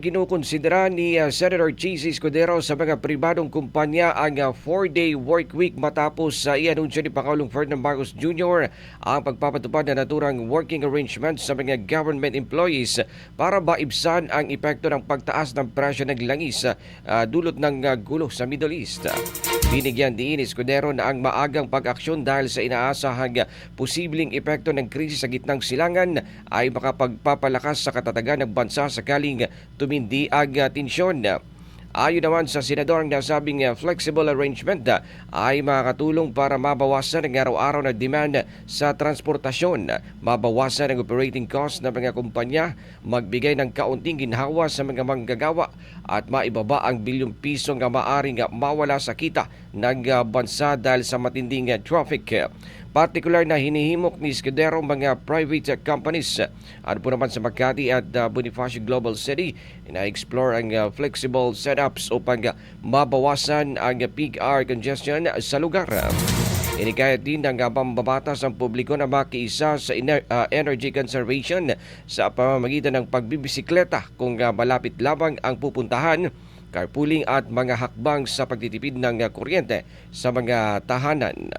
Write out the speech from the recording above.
Kinukonsidera ni Senator Cheesy Escudero sa mga pribadong kumpanya ang 4-day work week matapos sa i-anunsyo ni Pangulong Ferdinand Marcos Jr. ang pagpapatupad na naturang working arrangements sa mga government employees para maibsan ang epekto ng pagtaas ng presyo ng langis dulot ng gulo sa Middle East. Binigyan din ni Escudero na ang maagang pag-aksyon dahil sa inaasahang posibleng epekto ng krisis sa gitnang silangan ay makapagpapalakas sa katatagan ng bansa sakaling tumindi ang tensyon. Ayon naman sa senador, ang nasabing flexible arrangement ay makakatulong para mabawasan ang araw-araw na demand sa transportasyon, mabawasan ang operating cost ng mga kumpanya, magbigay ng kaunting ginhawa sa mga manggagawa at maibaba ang bilyong piso nga maaring mawala sa kita ng bansa dahil sa matinding traffic. Partikular na hinihimok ni Escudero mga private companies po naman sa Makati at Bonifacio Global City na-explore ang flexible setups upang mabawasan ang peak hour congestion sa lugar. Inikayat din ng pambabatas ang publiko na makiisa sa energy conservation sa pamamagitan ng pagbibisikleta kung malapit lamang ang pupuntahan, carpooling at mga hakbang sa pagtitipid ng kuryente sa mga tahanan.